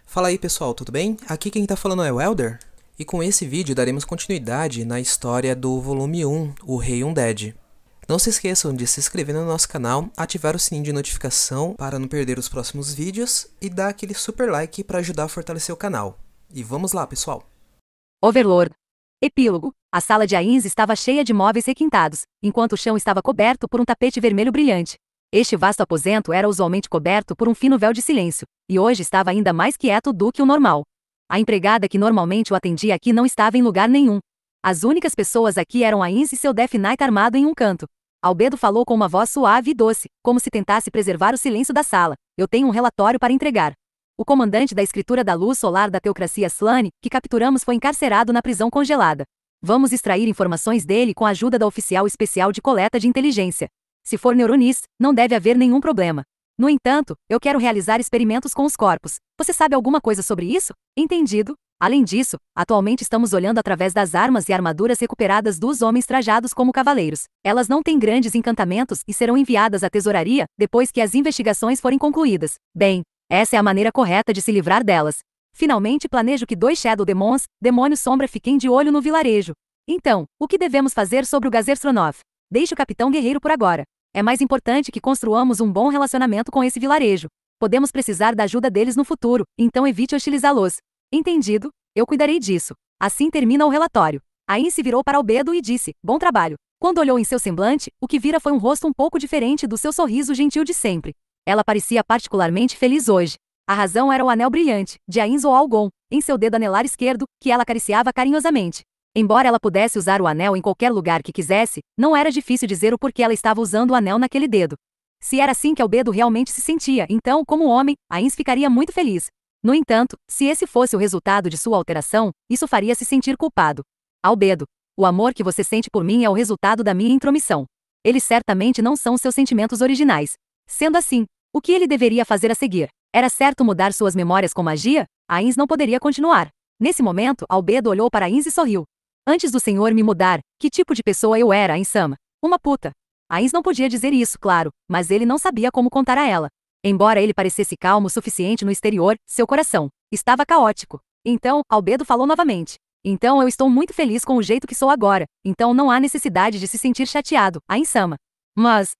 Fala aí pessoal, tudo bem? Aqui quem tá falando é o Elder, e com esse vídeo daremos continuidade na história do volume 1, O Rei Undead. Não se esqueçam de se inscrever no nosso canal, ativar o sininho de notificação para não perder os próximos vídeos e dar aquele super like para ajudar a fortalecer o canal. E vamos lá pessoal! Overlord. Epílogo. A sala de Ains estava cheia de móveis requintados, enquanto o chão estava coberto por um tapete vermelho brilhante. Este vasto aposento era usualmente coberto por um fino véu de silêncio, e hoje estava ainda mais quieto do que o normal. A empregada que normalmente o atendia aqui não estava em lugar nenhum. As únicas pessoas aqui eram Ains e seu Death Knight armado em um canto. Albedo falou com uma voz suave e doce, como se tentasse preservar o silêncio da sala. Eu tenho um relatório para entregar. O comandante da escritura da luz solar da teocracia Slane, que capturamos, foi encarcerado na prisão congelada. Vamos extrair informações dele com a ajuda da oficial especial de coleta de inteligência. Se for Neuronis, não deve haver nenhum problema. No entanto, eu quero realizar experimentos com os corpos. Você sabe alguma coisa sobre isso? Entendido. Além disso, atualmente estamos olhando através das armas e armaduras recuperadas dos homens trajados como cavaleiros. Elas não têm grandes encantamentos e serão enviadas à tesouraria depois que as investigações forem concluídas. Bem, essa é a maneira correta de se livrar delas. Finalmente planejo que 2 Shadow Demons, demônios sombra, fiquem de olho no vilarejo. Então, o que devemos fazer sobre o Gazerstronov? Deixe o capitão guerreiro por agora. É mais importante que construamos um bom relacionamento com esse vilarejo. Podemos precisar da ajuda deles no futuro, então evite hostilizá-los. Entendido? Eu cuidarei disso. Assim termina o relatório. Ain se virou para Albedo e disse, bom trabalho. Quando olhou em seu semblante, o que vira foi um rosto um pouco diferente do seu sorriso gentil de sempre. Ela parecia particularmente feliz hoje. A razão era o anel brilhante, de Ains ou Algon, em seu dedo anelar esquerdo, que ela acariciava carinhosamente. Embora ela pudesse usar o anel em qualquer lugar que quisesse, não era difícil dizer o porquê ela estava usando o anel naquele dedo. Se era assim que Albedo realmente se sentia, então, como homem, Ains ficaria muito feliz. No entanto, se esse fosse o resultado de sua alteração, isso faria se sentir culpado. Albedo, o amor que você sente por mim é o resultado da minha intromissão. Eles certamente não são seus sentimentos originais. Sendo assim, o que ele deveria fazer a seguir? Era certo mudar suas memórias com magia? Ains não poderia continuar. Nesse momento, Albedo olhou para Ains e sorriu. Antes do senhor me mudar, que tipo de pessoa eu era, Ainsama? Uma puta. Ains não podia dizer isso, claro, mas ele não sabia como contar a ela. Embora ele parecesse calmo o suficiente no exterior, seu coração estava caótico. Então, Albedo falou novamente. Então eu estou muito feliz com o jeito que sou agora, então não há necessidade de se sentir chateado, Ainsama. Mas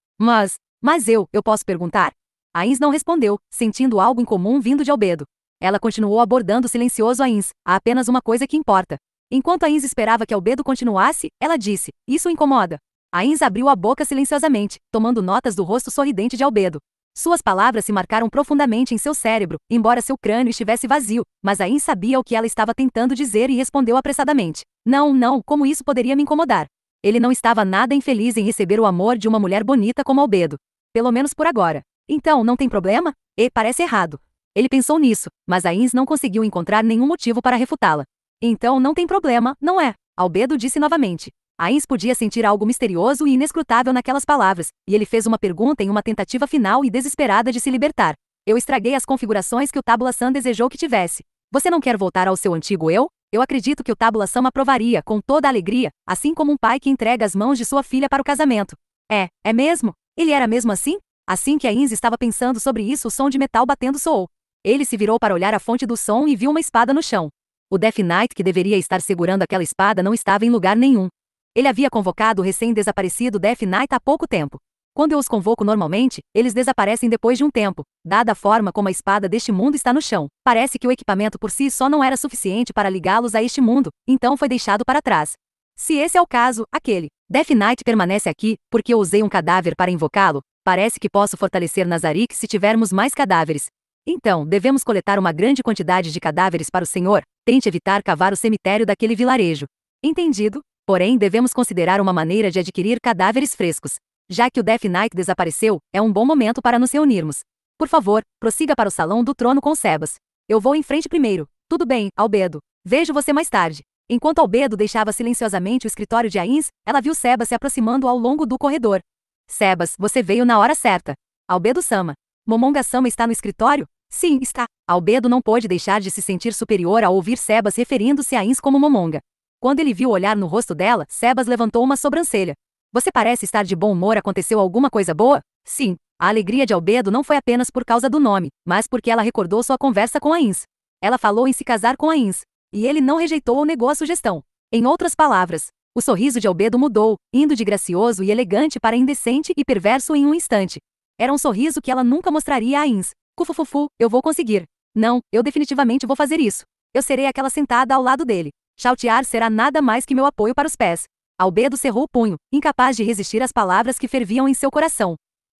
eu posso perguntar? Ains não respondeu, sentindo algo incomum vindo de Albedo. Ela continuou abordando silencioso Ains, há apenas uma coisa que importa. Enquanto Ains esperava que Albedo continuasse, ela disse, isso o incomoda. Ains abriu a boca silenciosamente, tomando notas do rosto sorridente de Albedo. Suas palavras se marcaram profundamente em seu cérebro, embora seu crânio estivesse vazio, mas Ains sabia o que ela estava tentando dizer e respondeu apressadamente. Não, como isso poderia me incomodar? Ele não estava nada infeliz em receber o amor de uma mulher bonita como Albedo. Pelo menos por agora. Então, não tem problema? Parece errado. Ele pensou nisso, mas Ains não conseguiu encontrar nenhum motivo para refutá-la. Então não tem problema, não é? Albedo disse novamente. Ains podia sentir algo misterioso e inescrutável naquelas palavras, e ele fez uma pergunta em uma tentativa final e desesperada de se libertar. Eu estraguei as configurações que o Tabula Sam desejou que tivesse. Você não quer voltar ao seu antigo eu? Eu acredito que o Tabula Sam aprovaria, com toda a alegria, assim como um pai que entrega as mãos de sua filha para o casamento. É mesmo? Ele era mesmo assim? Assim que Ains estava pensando sobre isso, o som de metal batendo soou. Ele se virou para olhar a fonte do som e viu uma espada no chão. O Death Knight que deveria estar segurando aquela espada não estava em lugar nenhum. Ele havia convocado o recém-desaparecido Death Knight há pouco tempo. Quando eu os convoco normalmente, eles desaparecem depois de um tempo. Dada a forma como a espada deste mundo está no chão, parece que o equipamento por si só não era suficiente para ligá-los a este mundo, então foi deixado para trás. Se esse é o caso, aquele Death Knight permanece aqui, porque eu usei um cadáver para invocá-lo. Parece que posso fortalecer Nazarick se tivermos mais cadáveres. Então, devemos coletar uma grande quantidade de cadáveres para o senhor. Tente evitar cavar o cemitério daquele vilarejo. Entendido? Porém, devemos considerar uma maneira de adquirir cadáveres frescos. Já que o Death Knight desapareceu, é um bom momento para nos reunirmos. Por favor, prossiga para o salão do trono com Sebas. Eu vou em frente primeiro. Tudo bem, Albedo. Vejo você mais tarde. Enquanto Albedo deixava silenciosamente o escritório de Ains, ela viu Sebas se aproximando ao longo do corredor. Sebas, você veio na hora certa. Albedo-sama. Momonga-sama está no escritório? Sim, está. Albedo não pôde deixar de se sentir superior ao ouvir Sebas referindo-se a Ains como Momonga. Quando ele viu o olhar no rosto dela, Sebas levantou uma sobrancelha. Você parece estar de bom humor, aconteceu alguma coisa boa? Sim. A alegria de Albedo não foi apenas por causa do nome, mas porque ela recordou sua conversa com Ains. Ela falou em se casar com Ainz, e ele não rejeitou ou negou a sugestão. Em outras palavras, o sorriso de Albedo mudou, indo de gracioso e elegante para indecente e perverso em um instante. Era um sorriso que ela nunca mostraria a Ainz. Cufufufu, eu vou conseguir. Não, eu definitivamente vou fazer isso. Eu serei aquela sentada ao lado dele. Chaltear será nada mais que meu apoio para os pés. Albedo cerrou o punho, incapaz de resistir às palavras que ferviam em seu coração.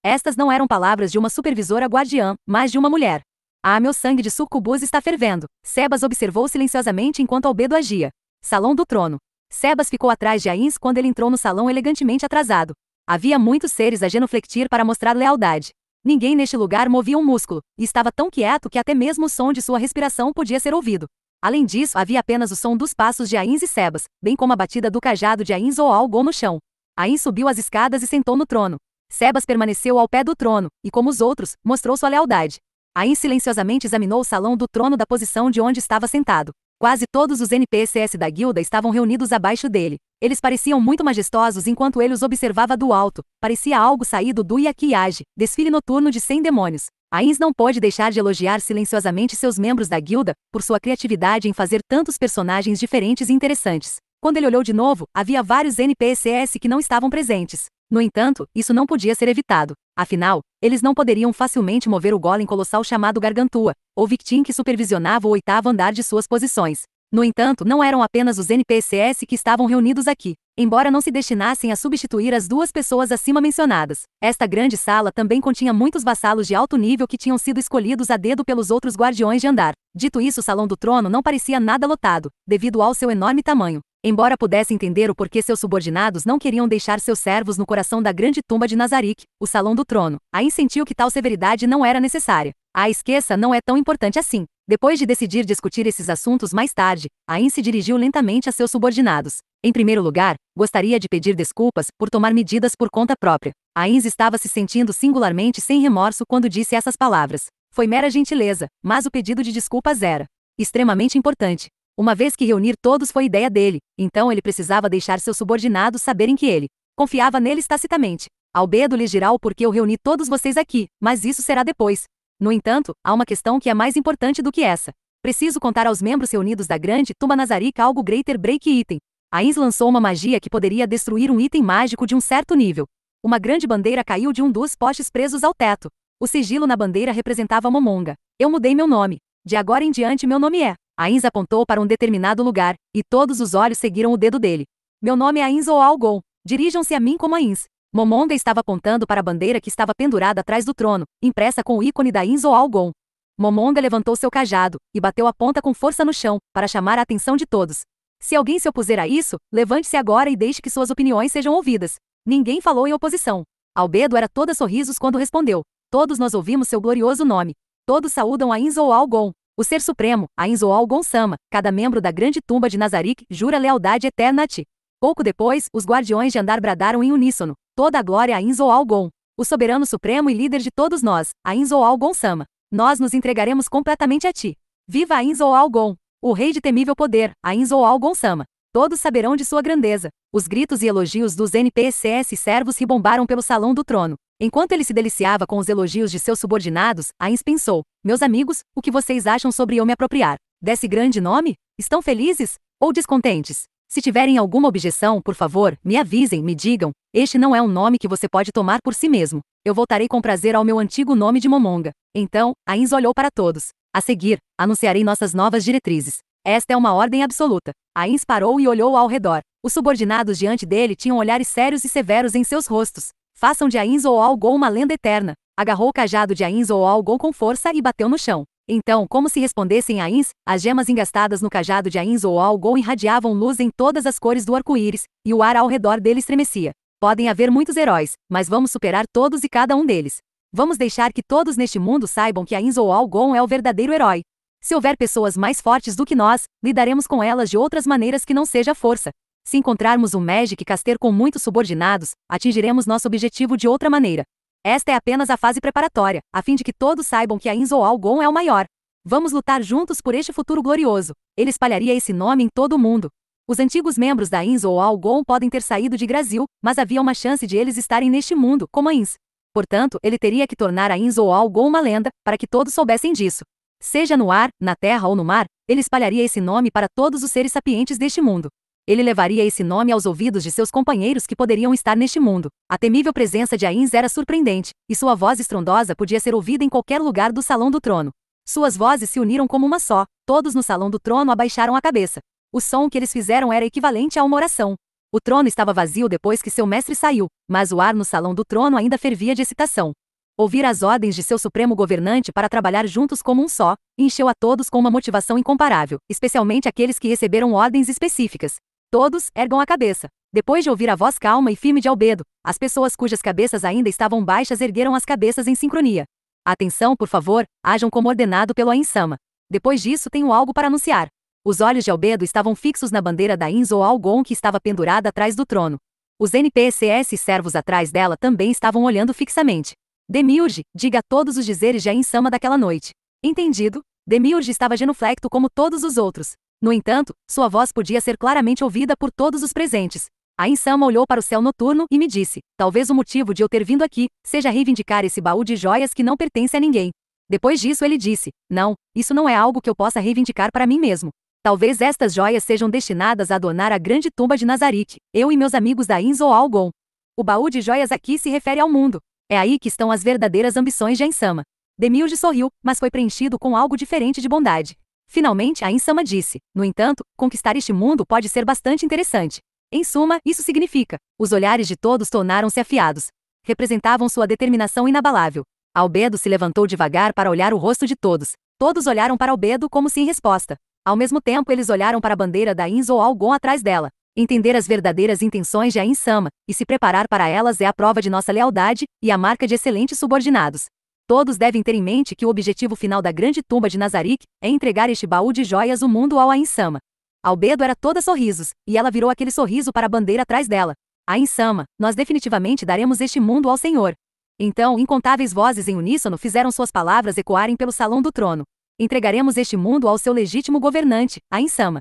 Estas não eram palavras de uma supervisora guardiã, mas de uma mulher. Ah, meu sangue de sucubus está fervendo. Sebas observou silenciosamente enquanto Albedo agia. Salão do trono. Sebas ficou atrás de Ainz quando ele entrou no salão elegantemente atrasado. Havia muitos seres a genuflectir para mostrar lealdade. Ninguém neste lugar movia um músculo, e estava tão quieto que até mesmo o som de sua respiração podia ser ouvido. Além disso, havia apenas o som dos passos de Ainz e Sebas, bem como a batida do cajado de Ainz ou algo no chão. Ainz subiu as escadas e sentou no trono. Sebas permaneceu ao pé do trono, e como os outros, mostrou sua lealdade. Ainz silenciosamente examinou o salão do trono da posição de onde estava sentado. Quase todos os NPCs da guilda estavam reunidos abaixo dele. Eles pareciam muito majestosos enquanto ele os observava do alto. Parecia algo saído do Yakiage, desfile noturno de 100 demônios. Ainz não pôde deixar de elogiar silenciosamente seus membros da guilda, por sua criatividade em fazer tantos personagens diferentes e interessantes. Quando ele olhou de novo, havia vários NPCs que não estavam presentes. No entanto, isso não podia ser evitado. Afinal, eles não poderiam facilmente mover o golem colossal chamado Gargantua, ou Victim que supervisionava o 8º andar de suas posições. No entanto, não eram apenas os NPCs que estavam reunidos aqui, embora não se destinassem a substituir as duas pessoas acima mencionadas. Esta grande sala também continha muitos vassalos de alto nível que tinham sido escolhidos a dedo pelos outros guardiões de andar. Dito isso, o salão do trono não parecia nada lotado, devido ao seu enorme tamanho. Embora pudesse entender o porquê seus subordinados não queriam deixar seus servos no coração da grande tumba de Nazarick, o salão do trono, Ainz sentiu que tal severidade não era necessária. Ah, esqueça, não é tão importante assim. Depois de decidir discutir esses assuntos mais tarde, Ainz se dirigiu lentamente a seus subordinados. Em primeiro lugar, gostaria de pedir desculpas por tomar medidas por conta própria. Ainz estava se sentindo singularmente sem remorso quando disse essas palavras. Foi mera gentileza, mas o pedido de desculpas era extremamente importante. Uma vez que reunir todos foi ideia dele, então ele precisava deixar seus subordinados saberem que ele confiava neles tacitamente. Albedo lhes dirá o porquê eu reuni todos vocês aqui, mas isso será depois. No entanto, há uma questão que é mais importante do que essa. Preciso contar aos membros reunidos da grande tumba Nazarick algo Greater Break Item. Ainz lançou uma magia que poderia destruir um item mágico de um certo nível. Uma grande bandeira caiu de um dos postes presos ao teto. O sigilo na bandeira representava Momonga. Eu mudei meu nome. De agora em diante meu nome é. Ainz apontou para um determinado lugar, e todos os olhos seguiram o dedo dele. Meu nome é Ainz ou Algon. Dirijam-se a mim como Ainz. Momonga estava apontando para a bandeira que estava pendurada atrás do trono, impressa com o ícone da Ainz ou Algon. Momonga levantou seu cajado, e bateu a ponta com força no chão, para chamar a atenção de todos. Se alguém se opuser a isso, levante-se agora e deixe que suas opiniões sejam ouvidas. Ninguém falou em oposição. Albedo era toda sorrisos quando respondeu. Todos nós ouvimos seu glorioso nome. Todos saúdam Ainz ou Algon. O Ser Supremo, Ainz ou Algon-sama, cada membro da grande tumba de Nazarick, jura lealdade eterna a ti. Pouco depois, os guardiões de andar bradaram em uníssono. Toda a glória a Ainz ou Algon. O soberano supremo e líder de todos nós, Ainz ou Algon-sama. Nós nos entregaremos completamente a ti. Viva Ainz ou Algon! O rei de temível poder, Ainz ou Algon-sama. Todos saberão de sua grandeza. Os gritos e elogios dos NPCs e servos ribombaram pelo salão do trono. Enquanto ele se deliciava com os elogios de seus subordinados, Ainz pensou: meus amigos, o que vocês acham sobre eu me apropriar desse grande nome? Estão felizes? Ou descontentes? Se tiverem alguma objeção, por favor, me avisem, me digam. Este não é um nome que você pode tomar por si mesmo. Eu voltarei com prazer ao meu antigo nome de Momonga. Então, Ainz olhou para todos. A seguir, anunciarei nossas novas diretrizes. Esta é uma ordem absoluta. Ainz parou e olhou ao redor. Os subordinados diante dele tinham olhares sérios e severos em seus rostos. Façam de Ainz ou Algon uma lenda eterna. Agarrou o cajado de Ainz ou Algon com força e bateu no chão. Então, como se respondessem a Ainz, as gemas engastadas no cajado de Ainz ou Algon irradiavam luz em todas as cores do arco-íris, e o ar ao redor dele estremecia. Podem haver muitos heróis, mas vamos superar todos e cada um deles. Vamos deixar que todos neste mundo saibam que Ainz ou Algon é o verdadeiro herói. Se houver pessoas mais fortes do que nós, lidaremos com elas de outras maneiras que não seja a força. Se encontrarmos um Magic Caster com muitos subordinados, atingiremos nosso objetivo de outra maneira. Esta é apenas a fase preparatória, a fim de que todos saibam que Ainz ou Algon é o maior. Vamos lutar juntos por este futuro glorioso. Ele espalharia esse nome em todo o mundo. Os antigos membros da Ainz ou Algon podem ter saído de Grazil, mas havia uma chance de eles estarem neste mundo, como Ainz. Portanto, ele teria que tornar Ainz ou Algon uma lenda, para que todos soubessem disso. Seja no ar, na terra ou no mar, ele espalharia esse nome para todos os seres sapientes deste mundo. Ele levaria esse nome aos ouvidos de seus companheiros que poderiam estar neste mundo. A temível presença de Ainz era surpreendente, e sua voz estrondosa podia ser ouvida em qualquer lugar do Salão do Trono. Suas vozes se uniram como uma só, todos no Salão do Trono abaixaram a cabeça. O som que eles fizeram era equivalente a uma oração. O trono estava vazio depois que seu mestre saiu, mas o ar no Salão do Trono ainda fervia de excitação. Ouvir as ordens de seu supremo governante para trabalhar juntos como um só, encheu a todos com uma motivação incomparável, especialmente aqueles que receberam ordens específicas. Todos ergam a cabeça. Depois de ouvir a voz calma e firme de Albedo, as pessoas cujas cabeças ainda estavam baixas ergueram as cabeças em sincronia. Atenção, por favor, ajam como ordenado pelo Ainz-sama. Depois disso tenho algo para anunciar. Os olhos de Albedo estavam fixos na bandeira da Ainz ou Algon que estava pendurada atrás do trono. Os NPCs servos atrás dela também estavam olhando fixamente. Demiurge, diga todos os dizeres de Ainz-sama daquela noite. Entendido? Demiurge estava genuflecto como todos os outros. No entanto, sua voz podia ser claramente ouvida por todos os presentes. Ainz-sama olhou para o céu noturno e me disse, talvez o motivo de eu ter vindo aqui, seja reivindicar esse baú de joias que não pertence a ninguém. Depois disso ele disse, não, isso não é algo que eu possa reivindicar para mim mesmo. Talvez estas joias sejam destinadas a adornar a grande tumba de Nazarick, eu e meus amigos da Ainz ou Algon. O baú de joias aqui se refere ao mundo. É aí que estão as verdadeiras ambições de Ainz-sama. Demiurge sorriu, mas foi preenchido com algo diferente de bondade. Finalmente, Ainz-sama disse, no entanto, conquistar este mundo pode ser bastante interessante. Em suma, isso significa, os olhares de todos tornaram-se afiados. Representavam sua determinação inabalável. Albedo se levantou devagar para olhar o rosto de todos. Todos olharam para Albedo como se em resposta. Ao mesmo tempo eles olharam para a bandeira da Ainz ou Algon atrás dela. Entender as verdadeiras intenções de Ainz-sama, e se preparar para elas é a prova de nossa lealdade, e a marca de excelentes subordinados. Todos devem ter em mente que o objetivo final da grande tumba de Nazarick é entregar este baú de joias do mundo ao Ainz-sama. Albedo era toda sorrisos, e ela virou aquele sorriso para a bandeira atrás dela. Ainz-sama, nós definitivamente daremos este mundo ao Senhor. Então, incontáveis vozes em uníssono fizeram suas palavras ecoarem pelo Salão do Trono. Entregaremos este mundo ao seu legítimo governante, Ainz-sama.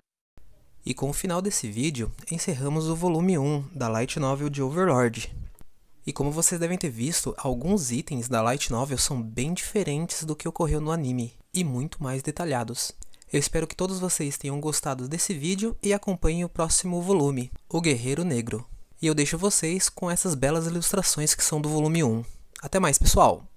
E com o final desse vídeo, encerramos o volume 1 da Light Novel de Overlord. E como vocês devem ter visto, alguns itens da Light Novel são bem diferentes do que ocorreu no anime, e muito mais detalhados. Eu espero que todos vocês tenham gostado desse vídeo e acompanhem o próximo volume, O Guerreiro Negro. E eu deixo vocês com essas belas ilustrações que são do volume 1. Até mais, pessoal!